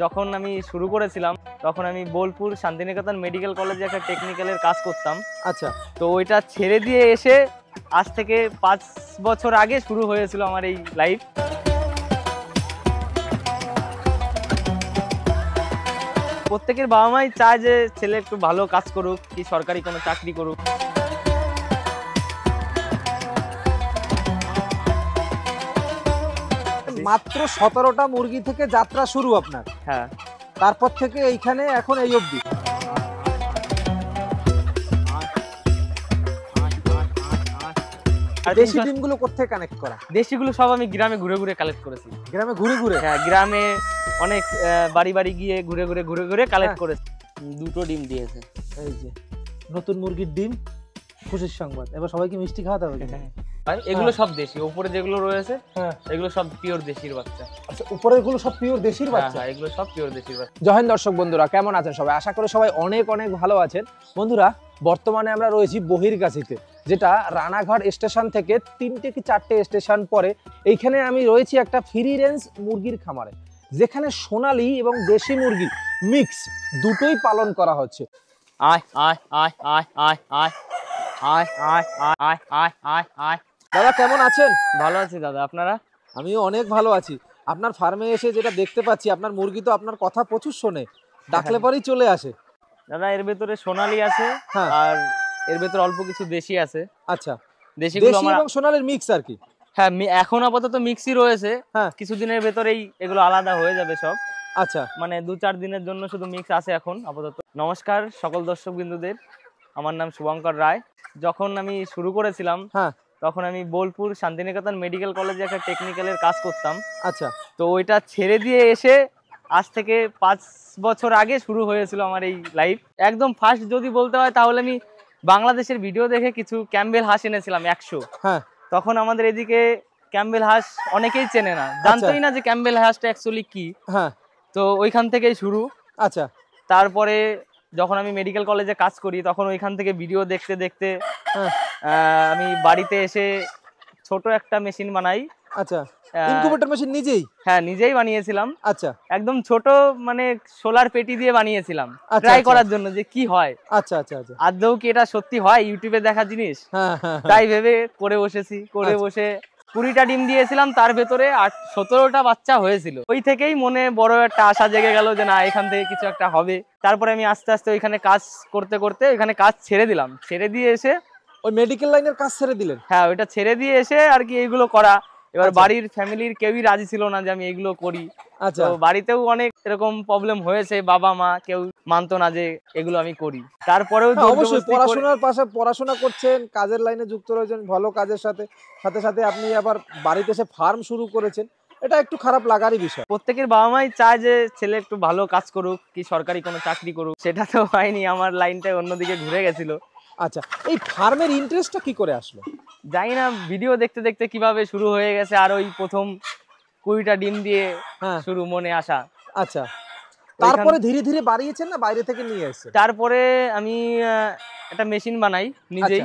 যখন আমি শুরু করেছিলাম তখন আমি বোলপুর শান্তিনিকেতন মেডিকেল কলেজে একটা টেকনিক্যালের কাজ করতাম। আচ্ছা, তো ওইটা ছেড়ে দিয়ে এসে আজ থেকে 5 বছর আগে শুরু হয়েছিল আমার এই লাইফ। প্রত্যেকের বাবা মাই চায় যে ছেলে একটু ভালো কাজ করুক, কি সরকারি কোনো চাকরি করুক। মাত্র 17টা মুরগি থেকে যাত্রা শুরু আপনার। হ্যাঁ, তারপর থেকে এইখানে এখন এই অবধি। দেশি ডিমগুলো কোথায় কানেক্ট করা? দেশিগুলো সব আমি গ্রামে ঘুরে ঘুরে কালেক্ট করেছি। গ্রামে ঘুরে ঘুরে? হ্যাঁ, গ্রামে অনেক বাড়ি বাড়ি গিয়ে ঘুরে ঘুরে কালেক্ট করেছি। দুটো ডিম দিয়েছে। এই যে নতুন মুরগির ডিম, খুশির সংবাদ। এবার সবাইকে মিষ্টি খাওয়াতে হবে। এগুলো সব দেশি, উপরে যেগুলো রয়েছে এগুলো সব পিওর দেশির বাচ্চা। আচ্ছা, উপরের গুলো সব পিওর দেশির বাচ্চা? হ্যাঁ, এগুলো সব পিওর দেশির বাচ্চা। জয় হিন্দ দর্শক বন্ধুরা, কেমন আছেন সবাই? আশা করি সবাই অনেক অনেক ভালো আছেন। বন্ধুরা, বর্তমানে আমরা রয়েছি বহিরগাছিতে, যেটা রানাঘাট স্টেশন থেকে 3টে কি 4টে স্টেশন পরে। এইখানে আমি রয়েছি একটা ফ্রি রেঞ্জ মুরগির খামারে, যেখানে সোনালী এবং দেশি মুরগি মিক্স দুটোই পালন করা হচ্ছে। আয় আয় আয় আয় আয় আয় আয় আয় আয় আয় আয় আয়। দাদা কেমন আছেন? ভালো আছি দাদা, আপনারা? আমিও অনেক ভালো আছি। আপনার ফার্মে এসে যেটা দেখতে পাচ্ছি, আপনার মুরগি তো আপনার কথা প্রচুর শোনে, ডাকলে পরেই চলে আসে। দাদা এর ভেতরে সোনালী আছে আর এর ভেতরে অল্প কিছু দেশি আছে। আচ্ছা, দেশি এবং সোনালীর মিক্স আর কি? হ্যাঁ, এখন আপাতত মিক্সই রয়েছে। কিছুদিনের ভেতরেই এগুলো আলাদা হয়ে যাবে সব। আচ্ছা, মানে 2-4 দিনের জন্য শুধু মিক্স আছে এখন আপাতত। নমস্কার সকল দর্শক বিন্দুদের, আমার নাম শুভঙ্কর রায়। যখন আমি শুরু করেছিলাম তখন আমি বোলপুর শান্তিনিকেতন মেডিকেল কলেজে একটা টেকনিক্যালের কাজ করতাম। আচ্ছা, তো ওইটা ছেড়ে দিয়ে এসে আজ থেকে 5 বছর আগে শুরু হয়েছিল আমার এই লাইফ। একদম ফার্স্ট যদি বলতে হয় তাহলে আমি বাংলাদেশের ভিডিও দেখে কিছু ক্যাম্বেল হাঁস এনেছিলাম 100। তখন আমাদের এদিকে ক্যাম্বেল হাঁস অনেকেই চেনে না, জানতোই না যে ক্যাম্বেল হাঁসটা অ্যাকচুয়ালি কি। তো ওইখান থেকেই শুরু। আচ্ছা, তারপরে যখন আমি মেডিকেল কলেজে কাজ করি তখন ওইখান থেকে ভিডিও দেখতে দেখতে আমি বাড়িতে এসে ছোট একটা মেশিন বানাই। আচ্ছা, ইনকিউবেটর মেশিন নিজেই? হ্যাঁ, নিজেই বানিয়েছিলাম। আচ্ছা, একদম ছোট, মানে সোলার পেটি দিয়ে বানিয়েছিলাম ট্রাই করার জন্য যে কি হয়। আচ্ছা আচ্ছা আচ্ছা, আদৌ কি এটা সত্যি হয় ইউটিউবে দেখা জিনিস, তাই ভেবে করে বসেছি। করে বসে 20টা ডিম দিয়েছিলাম, তার ভেতরে 17টা বাচ্চা হয়েছিল। ওই থেকেই মনে বড় একটা আশা জেগে গেল যে না, এখান থেকে কিছু একটা হবে। তারপরে আমি আস্তে আস্তে ওইখানে কাজ করতে করতে ওইখানে কাজ ছেড়ে দিলাম। ছেড়ে দিয়ে এসে ওই মেডিকেল লাইনের কাজ ছেড়ে দিলেন? হ্যাঁ, ওইটা ছেড়ে দিয়ে এসে আর কি এইগুলো করা। এবার বাড়ির ফ্যামিলির কেউই রাজি ছিল না যে আমি এগুলো করি। আচ্ছা, তো বাড়িতেও অনেক এরকম প্রবলেম হয়েছে, বাবা মা কেউ মানতো না যে এগুলো আমি করি। তারপরেও অবশ্যই পড়াশোনার পাশে পড়াশোনা করছেন, কাজের লাইনে যুক্ত রয়েছেন, ভালো কাজের সাথে সাথে সাথে আপনি আবার বাড়িতে এসে ফার্ম শুরু করেছেন, এটা একটু খারাপ লাগারই বিষয়। প্রত্যেকের বাবা মাই চায় যে ছেলে একটু ভালো কাজ করুক, কি সরকারি কোনো চাকরি করুক। সেটা তো হয়নি, আমার লাইনটা অন্যদিকে ঘুরে গেছিল। আচ্ছা, এই ফার্মের ইন্টারেস্টটা কি করে আসলো? জানি না, ভিডিও দেখতে দেখতে কিভাবে শুরু হয়ে গেছে। আর ওই প্রথম 20টা ডিম দিয়ে শুরু মনে আসা। আচ্ছা, তারপরে ধীরে ধীরে বাড়িয়েছেন না বাইরে থেকে নিয়ে এসেছেন? তারপরে আমি একটা মেশিন বানাই নিজেই।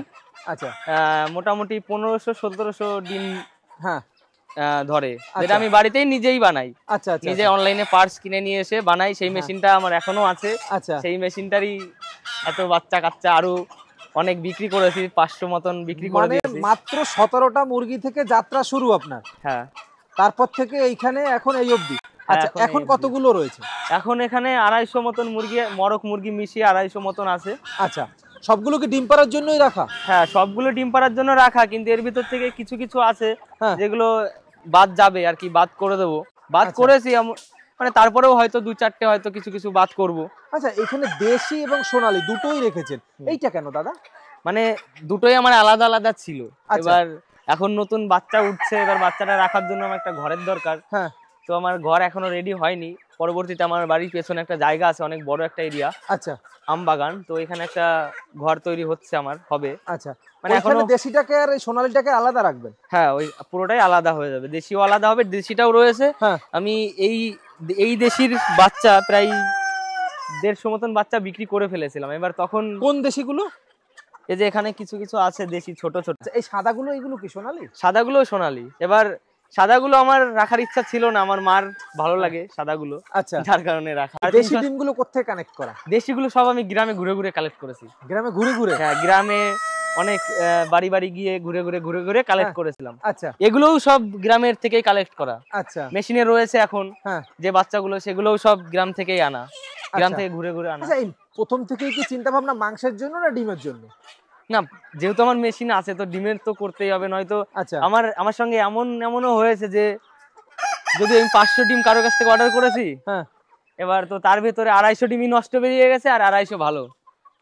আচ্ছা, মোটামুটি 1500-1700 ডিম ধরে, যেটা আমি বাড়িতেই নিজেই বানাই। আচ্ছা, নিজে অনলাইনে পার্টস কিনে নিয়ে এসে বানাই। সেই মেশিনটা আমার এখনো আছে। আচ্ছা, সেই মেশিনটারই এত বাচ্চা কাচ্চা আরো অনেক বিক্রি করেছি, 500 মতন বিক্রি করে দিয়েছি। মাত্র 17টা মুরগি থেকে যাত্রা শুরু আপনার? হ্যাঁ, তারপর থেকে এইখানে এখন এই অবধি। আচ্ছা, এখন কতগুলো রয়েছে? এখন এখানে 250 মতন মুরগি, মরক মুরগি মিশিয়ে 250 মতন আছে। আচ্ছা, সবগুলো কি ডিম পাড়ার জন্যই রাখা? হ্যাঁ, সবগুলো ডিম পাড়ার জন্য রাখা, কিন্তু এর ভিতর থেকে কিছু কিছু আছে যেগুলো বাদ যাবে আর কি, বাদ করে দেবো। বাদ করেছি মানে, তারপরেও হয়তো 2-4টে হয়তো কিছু কিছু বাদ করব। আচ্ছা, এখানে দেশি এবং সোনালী দুটোই রেখেছেন, এইটা কেন দাদা? মানে দুটোই আমার আলাদা আলাদা ছিল। এবার এখন নতুন বাচ্চা উঠছে, এবার বাচ্চাটা রাখার জন্য আমার একটা ঘরের দরকার। তো আমার ঘর এখনো রেডি হয়নি। পরবর্তীতে আমার বাড়ির পেছনে একটা জায়গা আছে, অনেক বড় একটা এরিয়া। আচ্ছা, আম বাগান। তো এখানে একটা ঘর তৈরি হচ্ছে আমার, হবে। আচ্ছা, মানে এখন দেশিটাকে আর সোনালীটাকে আলাদা রাখবেন? হ্যাঁ, ওই পুরোটাই আলাদা হয়ে যাবে। দেশিও আলাদা হবে, দেশিটাও রয়েছে। আমি এই দেশির বাচ্চা প্রায় 150 মতন বাচ্চা বিক্রি করে ফেলেছিলাম। এবার তখন কোন দেশিগুলো? এই যে এখানে কিছু কিছু আছে দেশি ছোট ছোট। এই সাদাগুলো, এগুলো কি সোনালী? সাদাগুলো সোনালী। এবার সাদাগুলো আমার রাখার ইচ্ছা ছিল না, আমার মার ভালো লাগে সাদাগুলো, আচ্ছা, যার কারণে রাখা। দেশি ডিমগুলো কোথায় কানেক্ট করা? দেশিগুলো সব আমি গ্রামে ঘুরে ঘুরে কালেক্ট করেছি। গ্রামে ঘুরে ঘুরে? হ্যাঁ, গ্রামে অনেক বাড়ি বাড়ি গিয়ে ঘুরে ঘুরে কালেক্ট করেছিলাম। আচ্ছা, এগুলোও সব গ্রামের থেকেই কালেক্ট করা। আচ্ছা, মেশিনে রয়েছে এখন যে বাচ্চাগুলো, সেগুলোও সব গ্রাম থেকেই আনা, গ্রাম থেকে ঘুরে ঘুরে আনা। আচ্ছা, এই প্রথম থেকেই কি চিন্তা ভাবনা মাংসের জন্য না ডিমের জন্য? না, যেহেতু আমার মেশিন আছে তো ডিমের তো করতেই হবে, নয়তো আচ্ছা, আমার সঙ্গে এমনও হয়েছে যে যদি আমি 500 ডিম কারো কাছ থেকে অর্ডার করেছি, এবার তো তার ভেতরে 250 ডিমই নষ্ট বেরিয়ে গেছে আর 250 ভালো,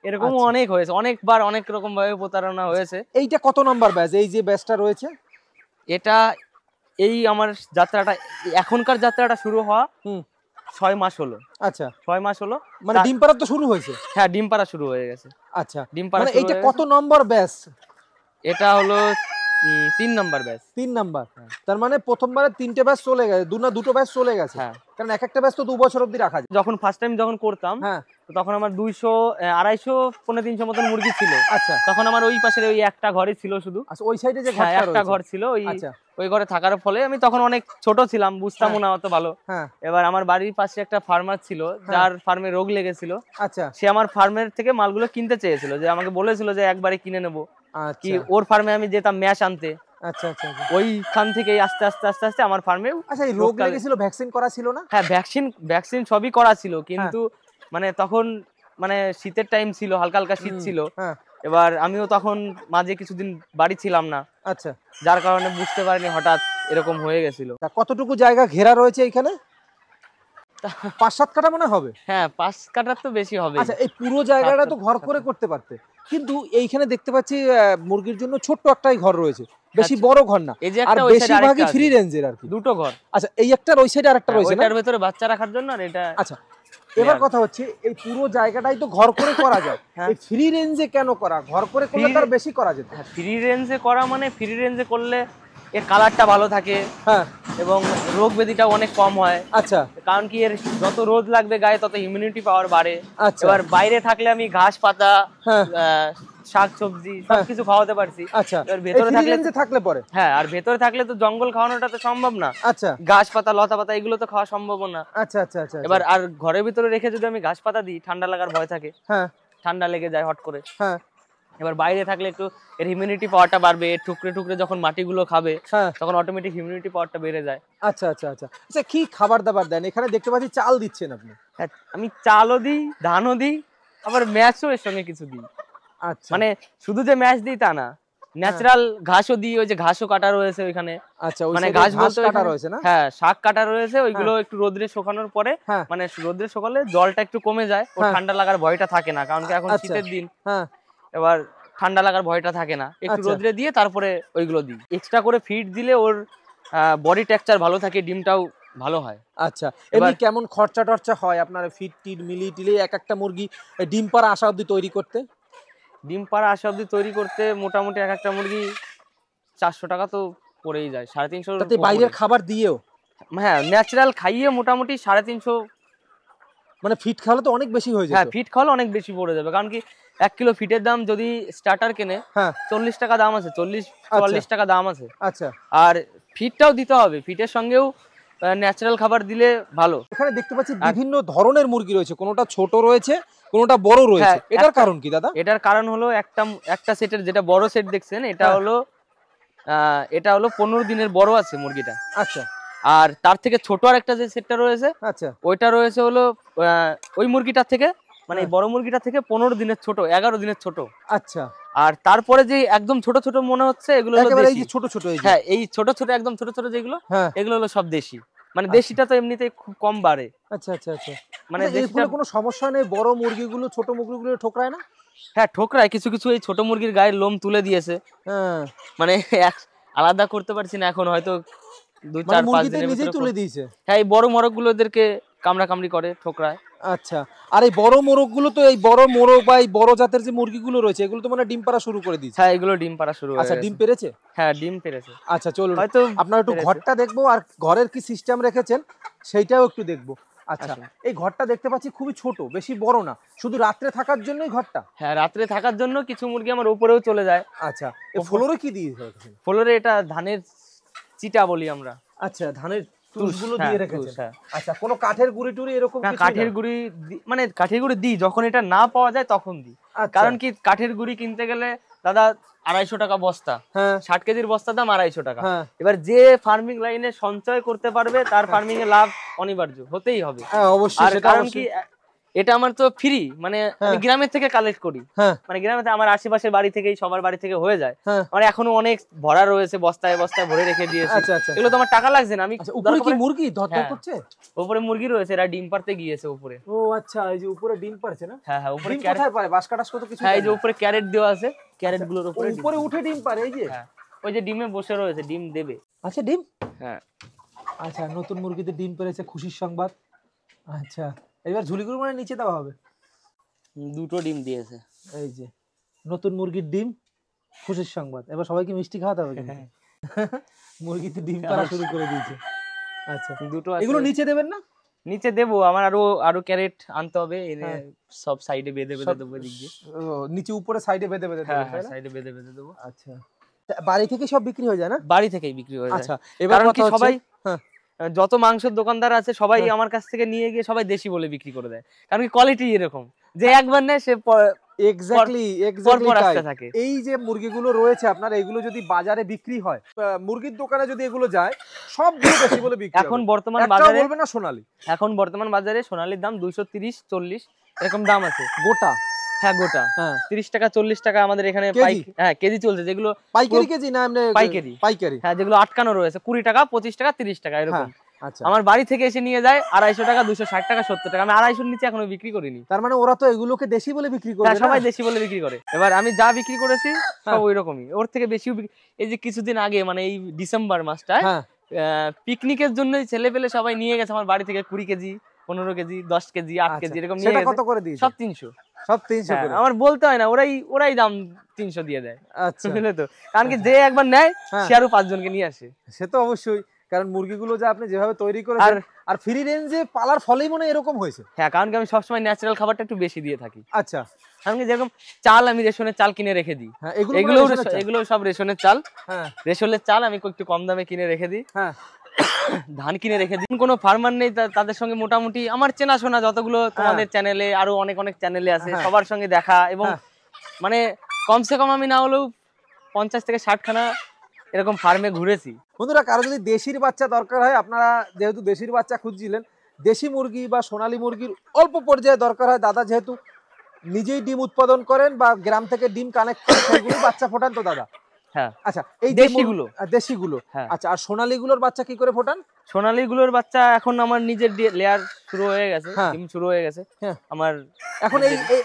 এরকম অনেক হয়েছে, অনেকবার অনেক রকম ভাবে প্রতারণা হয়েছে। এইটা কত নাম্বার ব্যাচ, এই যে ব্যাচটা রয়েছে? এটা এই আমার যাত্রাটা, এখনকার যাত্রাটা শুরু হওয়া 6 মাস হলো। আচ্ছা, 6 মাস হলো, মানে ডিম পাড়া তো শুরু হয়েছে? হ্যাঁ, ডিম পাড়া শুরু হয়ে গেছে। আচ্ছা, ডিম পাড়া মানে এইটা কত নম্বর ব্যাচ? এটা হলো 3 নাম্বার ব্যাচ। 3 নাম্বার, তার মানে প্রথমবারে 3টে ব্যাচ চলে গেছে, দুটো ব্যাচ চলে গেছে। কারণ একটা ব্যাচ তো 2 বছর অবধি রাখা যায়। যখন ফার্স্ট টাইম করতাম, তখন আমার 200, 250, 300 মতন মুরগি ছিল। আচ্ছা, তখন আমার ওই পাশের ওই একটা ঘরই ছিল শুধু। আচ্ছা, ওই সাইডে যে একটা ঘর ছিল, ওই ঘরে থাকার ফলে আমি তখন অনেক ছোট ছিলাম, বুঝতামও না অত ভালো। এবার আমার বাড়ির পাশে একটা ফার্মার ছিল, যার ফার্মে রোগ লেগেছিল। আচ্ছা, সে আমার ফার্মের থেকে মালগুলো কিনতে চেয়েছিল, যে আমাকে বলেছিল যে একবারে কিনে নেবো। কি ওর ফার্মে আমি যেতাম ম্যাশ আনতে। আচ্ছা আচ্ছা, ওইখান থেকেই আস্তে আস্তে আস্তে আস্তে আমার ফার্মেও। আচ্ছা, এই রোগ লেগেছিল, ভ্যাকসিন করা ছিল না? হ্যাঁ, ভ্যাকসিন সবই করা ছিল, কিন্তু মানে তখন মানে শীতের টাইম ছিল, হালকা হালকা শীত ছিল। এবার আমিও তখন মাঝে কিছুদিন বাড়ি ছিলাম না। আচ্ছা, যার কারণে বুঝতে পারিনি, হঠাৎ এরকম হয়ে গেছিল। কতটুকু জায়গা ঘেরা রয়েছে এখানে? 5-7 কাঠা মনে হবে। হ্যাঁ, 5 কাঠার তো বেশি হবে। আচ্ছা, এই পুরো জায়গাটা তো ঘর করে করতে পারতে, কিন্তু এইখানে দেখতে পাচ্ছি মুরগির জন্য ছোট্ট একটাই ঘর রয়েছে, বেশি বড় ঘর না, আর বেশিরভাগই ফ্রি রেঞ্জের আর কি, দুটো ঘর। আচ্ছা, এই একটা ওই সাইডে আরেকটা রয়েছে না, এটার ভিতরে বাচ্চা রাখার জন্য, আর এটা। আচ্ছা, এবার কথা হচ্ছে এই পুরো জায়গাটাই তো ঘর করে করা যায়, এই ফ্রি রেঞ্জে কেন করা? ঘর করে করলে তার বেশি করা যেত। হ্যাঁ, ফ্রি রেঞ্জে করা মানে ফ্রি রেঞ্জে করলে এর কালারটা ভালো থাকে, এবং রোগ ব্যাধিটা অনেক কম হয়। আচ্ছা, কারণ কি এর যত রোদ লাগবে গায়ে তত ইমিউনিটি পাওয়ার বাড়ে। এবার বাইরে থাকলে আমি ঘাস পাতা, শাক সবজি সবকিছু খাওয়াতে পারছি। আচ্ছা, এর ভেতরে থাকলে পরে, হ্যাঁ, আর ভেতরে থাকলে তো জঙ্গল খাওয়ানোটা তো সম্ভব না। আচ্ছা, ঘাস পাতা লতা পাতা এগুলো তো খাওয়া সম্ভব না। আচ্ছা আচ্ছা আচ্ছা, এবার আর ঘরের ভিতরে রেখে যদি আমি ঘাস পাতা দিই, ঠান্ডা লাগার ভয় থাকে। হ্যাঁ, ঠান্ডা লেগে যায় হট করে। হ্যাঁ, এবার বাইরে থাকলে একটু এর ইমিউনিটি পাওয়ারটা বাড়বে, টুকরে টুকরে যখন মাটিগুলো খাবে তখন অটোমেটিক ইমিউনিটি পাওয়ারটা বেড়ে যায়। আচ্ছা আচ্ছা আচ্ছা আচ্ছা, কি খাবার দাবার দেন এখানে? দেখতে পাচ্ছি চাল দিচ্ছেন আপনি। হ্যাঁ, আমি চালও দিই, ধানও দিই, আবার ম্যাশও এর সঙ্গে কিছু দিই। আচ্ছা, মানে শুধু যে ম্যাশ দিই তা না, ন্যাচারাল ঘাসও দিই, ওই যে ঘাসও কাটা রয়েছে ওইখানে। আচ্ছা, মানে ঘাস বলতে কাটা রয়েছে না? হ্যাঁ, শাক কাটা রয়েছে, ওইগুলো একটু রোদ্রে শুকানোর পরে, মানে রোদ্রে শুকালে জলটা একটু কমে যায়, ও ঠান্ডা লাগার ভয়টা থাকে না, কারণ কি এখন শীতের দিন। হ্যাঁ, এবার ঠান্ডা লাগার ভয়টা থাকে না, একটু রোদ্রে দিয়ে তারপরে ওইগুলো দিই। এক্সট্রা করে ফিড দিলে ওর বডি টেক্সচার ভালো থাকে, ডিমটাও ভালো হয়। আচ্ছা, এমনি কেমন খরচা টরচা হয় আপনার ফিড টিড মিলি টিলে এক একটা মুরগি ডিম পাড়া আসা অবধি তৈরি করতে? ডিম পাড়া আসা অবধি তৈরি করতে মোটামুটি এক একটা মুরগি 400 টাকা তো পড়েই যায়, 350। তাতে বাইরের খাবার দিয়েও? হ্যাঁ, ন্যাচারাল খাইয়ে মোটামুটি 350। মানে ফিট খাওয়ালে তো অনেক বেশি হয়ে যায়। হ্যাঁ, ফিট খাওয়ালে অনেক বেশি পড়ে যাবে, কারণ কি 1 কিলো ফিটের দাম যদি স্টার্টার কেনে 40 টাকা দাম আছে, 40-44 টাকা দাম আছে। আচ্ছা, আর ফিটটাও দিতে হবে, ফিটের সঙ্গেও ন্যাচারাল খাবার দিলে ভালো। এখানে দেখতে পাচ্ছি বিভিন্ন ধরনের মুরগি রয়েছে, কোনোটা ছোট রয়েছে, কোনোটা বড় রয়েছে, এটার কারণ কি দাদা? এটার কারণ হলো একটা সেটের, যেটা বড় সেট দেখছেন, এটা হলো 15 দিনের বড় আছে মুরগিটা। আচ্ছা, আর তার থেকে ছোট আর একটা যে সেটটা রয়েছে, আচ্ছা, ওইটা রয়েছে হলো ওই মুরগিটার থেকে, মানে বড় মুরগিটা থেকে 15 দিনের ছোট, 11 দিনের ছোট। আচ্ছা, আর তারপরে যে একদম ছোট ছোট মনে হচ্ছে এগুলো হলো দেশি। ছোট ছোট, হ্যাঁ, এই ছোট ছোট একদম ছোট ছোট যেগুলো, এগুলো হলো সব দেশি। মানে দেশিটা তো এমনিতেই খুব কম বাড়ে। আচ্ছা আচ্ছা আচ্ছা, মানে দেশিটা কোনো সমস্যা নেই? বড় মুরগিগুলো ছোট মুরগিগুলো ঠোকরায় না? হ্যাঁ, ঠোকরায়, কিছু কিছু এই ছোট মুরগির গায়ের লোম তুলে দিয়েছে। হ্যাঁ, মানে আলাদা করতে পারছি না এখন, হয়তো 2-4-5 দিনের ভিতরে তুলে দিয়েছে। হ্যাঁ, এই বড় মোরগগুলো এদেরকে কামড়া কামড়ি করে, ঠোকরায়। আচ্ছা, আর এই বড় মোরগগুলো তো, এই বড় মোরগ বা এই বড় জাতের যে মুরগিগুলো রয়েছে, এগুলো তো মানে ডিম পাড়া শুরু করে দিয়েছে। হ্যাঁ, এগুলো ডিম পাড়া শুরু হয়ে গেছে। আচ্ছা, ডিম পেরেছে? হ্যাঁ, ডিম পেরেছে। আচ্ছা, চলুন হয়তো আপনার একটু ঘরটা দেখবো, আর ঘরের কি সিস্টেম রেখেছেন সেইটাও একটু দেখবো। আচ্ছা, এই ঘরটা দেখতে পাচ্ছি খুবই ছোট, বেশি বড় না, শুধু রাত্রে থাকার জন্যই ঘরটা? হ্যাঁ, রাত্রে থাকার জন্য। কিছু মুরগি আমার উপরেও চলে যায়। আচ্ছা, এই ফ্লোরে কি দিয়েছে? ফ্লোরে এটা ধানের চিটা বলি আমরা। আচ্ছা, ধানের তুষগুলো দিয়ে রেখেছেন। হ্যাঁ। আচ্ছা, কোনো কাঠের গুঁড়ি টুড়ি এরকম না, কিছু? কাঠের গুঁড়ি মানে কাঠের গুঁড়ি দিই যখন এটা না পাওয়া যায় তখন দিই। কারণ কি কাঠের গুঁড়ি কিনতে গেলে দাদা 250 টাকা বস্তা, 60 কেজির বস্তার দাম 250 টাকা। এবার যে ফার্মিং লাইনে সঞ্চয় করতে পারবে তার ফার্মিং এ লাভ অনিবার্য হতেই হবে। অবশ্যই। কারণ কি এটা আমার তো ফ্রি, মানে আমি গ্রামের থেকে কালেক্ট করি, মানে গ্রামে আমার আশেপাশের বাড়ি থেকেই সবার বাড়ি থেকে হয়ে যায়। মানে এখনো অনেক ভরা রয়েছে, বস্তায় বস্তায় ভরে রেখে দিয়েছি। এগুলো তো আমার টাকা লাগছে না। আমি উপরে কি মুরগি দরদর করছে? উপরে মুরগি রয়েছে, এরা ডিম পারতে গিয়েছে উপরে। ও আচ্ছা, এই যে উপরে ডিম পারছে না? হ্যাঁ হ্যাঁ, উপরে কোথায় পারে? বাসকাটাস কত কিছু? হ্যাঁ, এই যে উপরে ক্যারেট দেওয়া আছে, ক্যারেট গুলোর উপরে উপরে উঠে ডিম পারে। এই যে ওই যে ডিমে বসে রয়েছে, ডিম দেবে। আচ্ছা, ডিম। হ্যাঁ। আচ্ছা, নতুন মুরগিতে ডিম পেরেছে, খুশির সংবাদ। আচ্ছা, এবার ঝুলিগুলো মানে নিচে দেওয়া হবে। দুটো ডিম দিয়েছে। এই যে নতুন মুরগির ডিম, খুশির সংবাদ। এবার সবাইকে মিষ্টি খাওয়াতে হবে। মুরগিতে ডিম পাড়া শুরু করে দিয়েছে। আচ্ছা, দুটো এগুলো নিচে দেবেন না? নিচে দেবো, আমার আরো ক্যারেট আনতে হবে, এনে সব সাইডে বেঁধে দেবো দিক দিয়ে। নিচে উপরে সাইডে বেঁধে দেবো। হ্যাঁ, সাইডে বেঁধে দেবো। আচ্ছা, বাড়ি থেকে সব বিক্রি হয়ে যায় না? বাড়ি থেকেই বিক্রি হয়ে যায়। আচ্ছা, এবার কি সবাই যত মাংসের দোকানদার আছে সবাই আমার কাছ থেকে নিয়ে গিয়ে সবাই দেশি বলে বিক্রি করে দেয়। কারণ কি কোয়ালিটি এরকম যে একবার নেয় সে এক্স্যাক্টলি থাকে। এই যে মুরগিগুলো রয়েছে আপনার, এগুলো যদি বাজারে বিক্রি হয়, মুরগির দোকানে যদি এগুলো যায়, সবগুলো দেশি বলে বিক্রি। এখন বর্তমান বাজারে বলবেন না সোনালী? এখন বর্তমান বাজারে সোনালীর দাম 230-40 এরকম দাম আছে গোটা। হ্যাঁ, গোটা 30 টাকা 40 টাকা আমাদের এখানে কেজি চলছে। যেগুলো পাইকারি কেজি না এমনি পাইকারি? হ্যাঁ, যেগুলো আটকানো রয়েছে 20 টাকা 25 টাকা 30 টাকা এরকম। আমার বাড়ি থেকে এসে নিয়ে যায় 250 টাকা 260 টাকা 70 টাকা। আমি 250 নিচে এখনো বিক্রি করিনি। তার মানে ওরা তো এগুলোকে দেশি বলে বিক্রি করে। সবাই দেশি বলে বিক্রি করে। এবার আমি যা বিক্রি করেছি সব ওই রকমই, ওর থেকে বেশিও। এই যে কিছুদিন আগে মানে এই ডিসেম্বর মাসটায় পিকনিকের জন্য ছেলে পেলে সবাই নিয়ে গেছে আমার বাড়ি থেকে 20 কেজি 15 কেজি 10 কেজি 8 কেজি এরকম নিয়ে গেছে। কত করে দিয়েছে? সব 300। সব 300 করে? আমার বলতে হয় না, ওরাই দাম 300 দিয়ে দেয়। আচ্ছা, বুঝলে তো? কারণ কি যে একবার নেয় সে আরো 5 জনকে নিয়ে আসে। সে তো অবশ্যই, কারণ মুরগিগুলো যে আপনি যেভাবে তৈরি করেছেন আর ফ্রি রেঞ্জে পালার ফলেই মনে এরকম হয়েছে। হ্যাঁ, কারণ কি আমি সবসময় ন্যাচারাল খাবারটা একটু বেশি দিয়ে থাকি। আচ্ছা, আমি যেরকম চাল, আমি রেশনের চাল কিনে রেখে দিই। এগুলো সব রেশনের চাল। রেশনের চাল আমি একটু কম দামে কিনে রেখে দিই। ধান কিনে রেখে দিই। কোনো ফার্মার নেই, তাদের সঙ্গে মোটামুটি আমার চেনাশোনা যতগুলো তোমাদের চ্যানেলে আরো অনেক চ্যানেলে আছে সবার সঙ্গে দেখা, এবং মানে কমসে কম আমি না হলেও 50 থেকে 60 খানা এরকম ফার্মে ঘুরেছি। বন্ধুরা, কারো যদি দেশির বাচ্চা দরকার হয়, আপনারা যেহেতু দেশির বাচ্চা খুঁজছিলেন, দেশি মুরগি বা সোনালী মুরগির অল্প পর্যায়ে দরকার হয়, দাদা যেহেতু নিজেই ডিম উৎপাদন করেন বা গ্রাম থেকে ডিম কানেক্ট করে সেগুলো বাচ্চা ফোটান তো দাদা? হ্যাঁ। আচ্ছা, এই দেশিগুলো। আচ্ছা, আর সোনালীগুলোর বাচ্চা কি করে ফোটান? সোনালীগুলোর বাচ্চা এখন আমার নিজের লেয়ার শুরু হয়ে গেছে, ডিম শুরু হয়ে গেছে আমার। এখন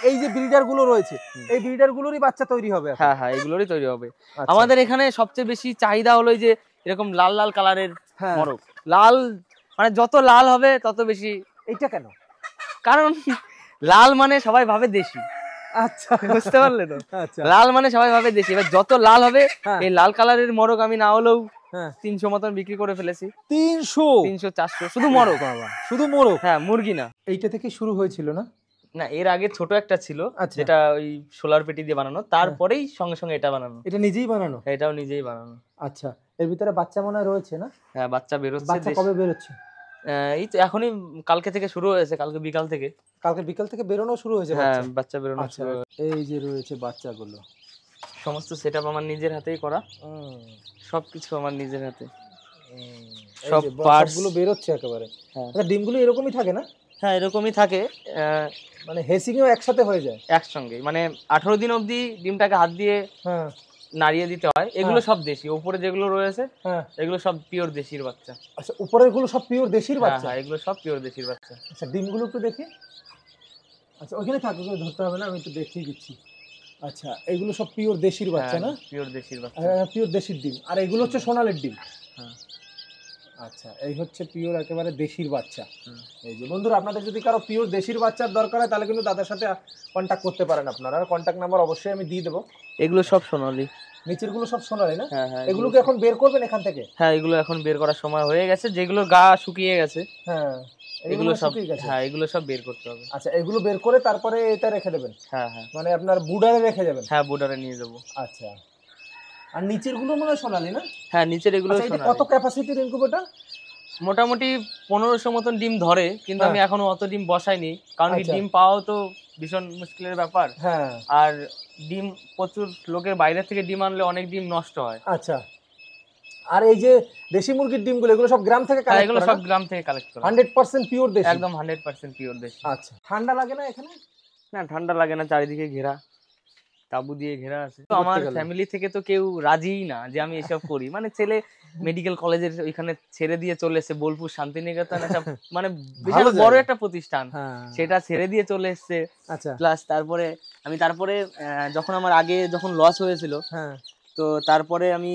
এই যে ব্রিডার গুলো রয়েছে, এই ব্রিডার গুলোরই বাচ্চা তৈরি হবে? হ্যাঁ হ্যাঁ, এগুলোরই তৈরি হবে। আমাদের এখানে সবচেয়ে বেশি চাহিদা হলো যে এরকম লাল লাল কালারের মোরগ। লাল মানে যত লাল হবে তত বেশি। এইটা কেন? কারণ লাল মানে সবাই ভাবে দেশি। আচ্ছা, বুঝতে পারলে তো? লাল মানে সবাই ভাবে দেশি। এবার যত লাল হবে, এই লাল কালারের মোরগ আমি না হলেও 300 মতন বিক্রি করে ফেলেছি। 300-400 শুধু মোরগ। শুধু মোরগ? হ্যাঁ, মুরগি না। এইটা থেকে শুরু হয়েছিল না? না, এর আগে ছোট একটা ছিল যেটা ওই সোলার পেটি দিয়ে বানানো, তারপরেই সঙ্গে সঙ্গে এটা বানানো। এটা নিজেই বানানো? এটাও নিজেই বানানো। আচ্ছা, এর ভিতরে বাচ্চা মনে হয় রয়েছে না? হ্যাঁ, বাচ্চা বেরোচ্ছে। বাচ্চা কবে বেরোচ্ছে? এই তো এখনই কালকে থেকে শুরু হয়েছে, কালকে বিকাল থেকে বেরোনো শুরু হয়েছে। হ্যাঁ, বাচ্চা বেরোনো শুরু হয়েছে। এই যে রয়েছে বাচ্চাগুলো, সমস্ত সেটআপ আমার নিজের হাতেই করা, সবকিছু আমার নিজের হাতে। সব পার্টস গুলো বেরোচ্ছে একেবারে। আচ্ছা, ডিমগুলো এরকমই থাকে না? হ্যাঁ, এরকমই থাকে। মানে হেসিংও একসাথে হয়ে যায় একসঙ্গে, মানে 18 দিন অবধি ডিমটাকে হাত দিয়ে নাড়িয়ে দিতে হয়। এগুলো সব দেশি। উপরে যেগুলো রয়েছে এগুলো সব পিওর দেশির বাচ্চা। আচ্ছা, উপরের গুলো সব পিওর দেশির বাচ্চা? হ্যাঁ, এগুলো সব পিওর দেশির বাচ্চা। আচ্ছা, ডিমগুলো একটু দেখি। আচ্ছা, ওখানে থাকো, ধরতে হবে না, আমি একটু দেখিয়ে দিচ্ছি। আচ্ছা, এগুলো সব পিওর দেশির বাচ্চা না? পিওর দেশির বাচ্চা, পিওর দেশির ডিম। আর এগুলো হচ্ছে সোনালীর ডিম? হ্যাঁ। আচ্ছা, এই হচ্ছে পিওর একেবারে দেশির বাচ্চা। এই যে বন্ধুরা, আপনাদের যদি কারো পিওর দেশির বাচ্চার দরকার হয় তাহলে কিন্তু দাদার সাথে কন্ট্যাক্ট করতে পারেন আপনারা। কন্ট্যাক্ট নাম্বার অবশ্যই আমি দিয়ে দেবো। এগুলো সব সোনালী, নিচের গুলো সব সোনালী না? হ্যাঁ হ্যাঁ। এগুলো কি এখন বের করবেন এখান থেকে? হ্যাঁ, এগুলো এখন বের করার সময় হয়ে গেছে। যেগুলো গা শুকিয়ে গেছে, হ্যাঁ, এগুলো সব, হ্যাঁ, এগুলো সব বের করতে হবে। আচ্ছা, এগুলো বের করে তারপরে এটা রেখে দেবেন? হ্যাঁ হ্যাঁ, মানে আপনার বুডারে রেখে যাবেন? হ্যাঁ, বুডারে নিয়ে যাব। আচ্ছা, আর নিচের গুলো মনে হয় সোনালী না? হ্যাঁ, নিচের এগুলো আচ্ছা, এটা কত ক্যাপাসিটির ইনকিউবেটর? মোটামুটি 1500 মতন ডিম ধরে, কিন্তু আমি এখনো অত ডিম বসাইনি, কারণ কি ডিম পাওয়াও তো ভীষণ মুশকিলের ব্যাপার। হ্যাঁ, আর ডিম প্রচুর লোকের বাইরে থেকে ডিম আনলে অনেক ডিম নষ্ট হয়। আচ্ছা। আর এই যে দেশি মুরগির ডিমগুলো, এগুলো সব গ্রাম থেকে কালেক্ট করা? এগুলো সব গ্রাম থেকে কালেক্ট করা, 100% পিওর দেশি? একদম 100% পিওর দেশি। আচ্ছা, ঠান্ডা লাগে না এখানে? না, ঠান্ডা লাগে না, চারিদিকে ঘেরা, তাবু দিয়ে ঘেরা আছে। তো আমার ফ্যামিলি থেকে তো কেউ রাজিই না যে আমি এসব করি। মানে ছেলে মেডিকেল কলেজের ওইখানে ছেড়ে দিয়ে চলে এসেছে, বোলপুর শান্তিনিকেতন, একটা মানে বিশাল বড় একটা প্রতিষ্ঠান, সেটা ছেড়ে দিয়ে চলে এসেছে। আচ্ছা, প্লাস তারপরে যখন আমার আগে যখন লস হয়েছিল, তো তারপরে আমি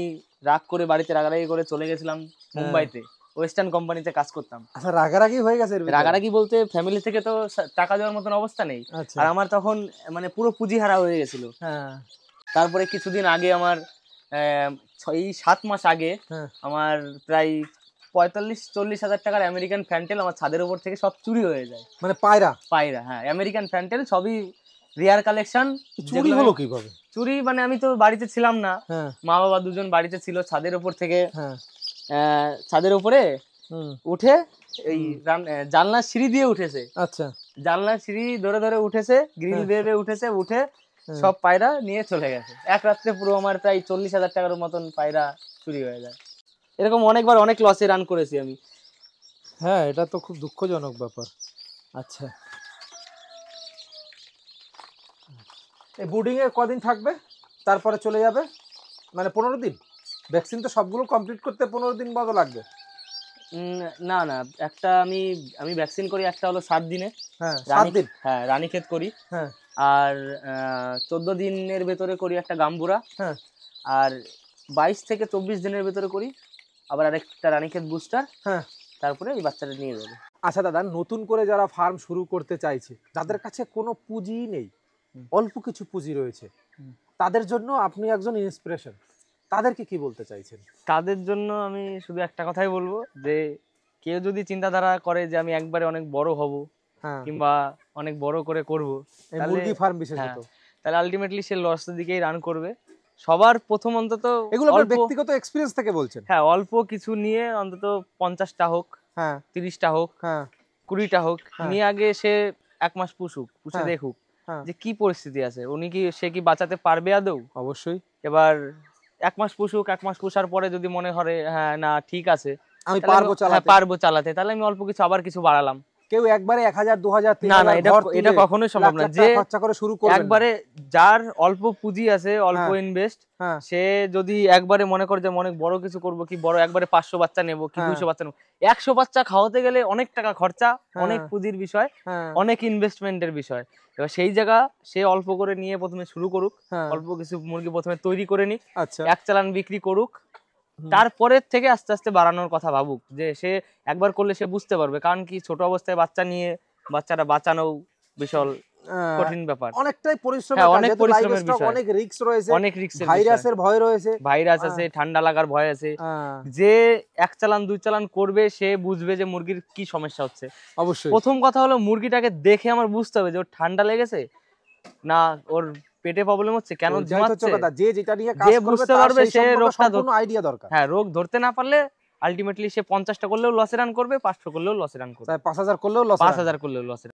রাগ করে বাড়িতে রাগারাগি করে চলে গেছিলাম মুম্বাইতে, ওয়েস্টার্ন কোম্পানিতে কাজ করতাম। আচ্ছা, রাগারাগি হয়ে গেছে? রাগারাগি বলতে ফ্যামিলি থেকে তো টাকা দেওয়ার মতন অবস্থা নেই, আর আমার তখন মানে পুরো পুঁজি হারা হয়ে গেছিল। তারপরে কিছুদিন আগে আমার 7 মাস আগে আমার প্রায় 45-40 হাজার টাকার আমেরিকান ফ্যান্টেল আমার ছাদের উপর থেকে সব চুরি হয়ে যায়। মানে পায়রা? হ্যাঁ, আমেরিকান ফ্যান্টেল সবই রেয়ার কালেকশন। চুরি হলো কিভাবে? চুরি মানে আমি তো বাড়িতে ছিলাম না, মা বাবা দুজন বাড়িতে ছিল, ছাদের উপর থেকে ছাদের উপরে উঠে এই জানলার সিঁড়ি দিয়ে উঠেছে। আচ্ছা, জানলার সিঁড়ি ধরে ধরে উঠেছে, গ্রিল বেয়ে উঠেছে, উঠে সব পায়রা নিয়ে চলে গেছে। এক রাত্রে পুরো আমার প্রায় 40 হাজার টাকার মতন পায়রা চুরি হয়ে যায়। এরকম অনেকবার অনেক লসে রান করেছি আমি। হ্যাঁ, এটা তো খুব দুঃখজনক ব্যাপার। আচ্ছা, এই বোর্ডিং এ কদিন থাকবে, তারপরে চলে যাবে? মানে 15 দিন? ভ্যাকসিন তো সবগুলো কমপ্লিট করতে 15 দিন মতো লাগবে? না না, একটা আমি ভ্যাকসিন করি, একটা হলো 7 দিনে। হ্যাঁ, 7 দিন। হ্যাঁ, রানীক্ষেত করি। হ্যাঁ, আর 14 দিনের ভেতরে করি একটা গাম্বুরা। হ্যাঁ, আর 22 থেকে 24 দিনের ভেতরে করি আবার আরেকটা রানীক্ষেত বুস্টার। হ্যাঁ, তারপরে এই বাচ্চাটা নিয়ে যাবে। আচ্ছা দাদা, নতুন করে যারা ফার্ম শুরু করতে চাইছে, যাদের কাছে কোনো পুঁজি নেই, অল্প কিছু পুঁজি রয়েছে, তাদের জন্য আপনি একজন ইন্সপিরেশন, তাদেরকে কি বলতে চাইছেন? তাদের জন্য আমি শুধু একটা কথাই বলবো, যে কেউ যদি চিন্তাধারা করে যে আমি একবারে অনেক বড় হব কিংবা অনেক বড় করে করব, মুরগি ফার্ম বিশেষত, তাহলে আলটিমেটলি সে লসের দিকেই রান করবে। সবার প্রথম অন্তত এগুলো ব্যক্তিগত এক্সপেরিয়েন্স থেকে বলছেন? হ্যাঁ, অল্প কিছু নিয়ে অন্তত 50টা হোক, 30টা হোক, 20টা হোক, নিয়ে আগে সে 1 মাস পুষে দেখুক যে কি পরিস্থিতি আছে, সে কি বাঁচাতে পারবে আদৌ। অবশ্যই। এবার 1 মাস পুষুক, 1 মাস পুষার পরে যদি মনে হয় হ্যাঁ না ঠিক আছে, আমি পারবো চালাতে, তাহলে আমি অল্প কিছু আবার কিছু বাড়ালাম। কেউ একবারে 1000, 2000, 3000 না না, এটা কখনোই সম্ভব না যে খরচা করে শুরু করবে। একবারে যার অল্প পুঁজি আছে, অল্প ইনভেস্ট, সে যদি একবারে মনে করে যে অনেক বড় কিছু করব, কি বড় একবারে 500 বাচ্চা নেব, কি 200 বাচ্চা নেব, 100 বাচ্চা খাওয়াতে গেলে অনেক টাকা খরচা, অনেক পুঁজির বিষয়, অনেক ইনভেস্টমেন্টের বিষয়। এবার সেই জায়গা সে অল্প করে নিয়ে প্রথমে শুরু করুক, অল্প কিছু মুরগি প্রথমে তৈরি করে নিক, এক চালান বিক্রি করুক, তারপরের থেকে আস্তে আস্তে বাড়ানোর কথা ভাবুক। যে সে একবার করলে সে বুঝতে পারবে, কারণ কি ছোট অবস্থায় বাচ্চা নিয়ে বাচ্চাটা বাঁচানো বিশাল কঠিন ব্যাপার, অনেকটাই পরিশ্রম, অনেক পরিশ্রমের বিষয়, অনেক রিস্ক রয়েছে, অনেক রিস্কের, ভাইরাসের ভয় রয়েছে, ভাইরাস আছে, ঠান্ডা লাগার ভয় আছে। যে 1 চালান 2 চালান করবে সে বুঝবে যে মুরগির কি সমস্যা হচ্ছে। অবশ্যই প্রথম কথা হলো মুরগিটাকে দেখে আমার বুঝতে হবে যে ওর ঠান্ডা লেগেছে না ওর পেটে প্রবলেম হচ্ছে, কেন ঝিমাচ্ছে, যে যেটা নিয়ে কাজ করবে বুঝতে পারবে, সে রোগটা আইডিয়া দরকার। হ্যাঁ, রোগ ধরতে না পারলে আলটিমেটলি সে 50টা করলেও লসে রান করবে, 500 করলেও লসে রান করবে, 5000 করলেও লসে, 5000 করলেও লসে।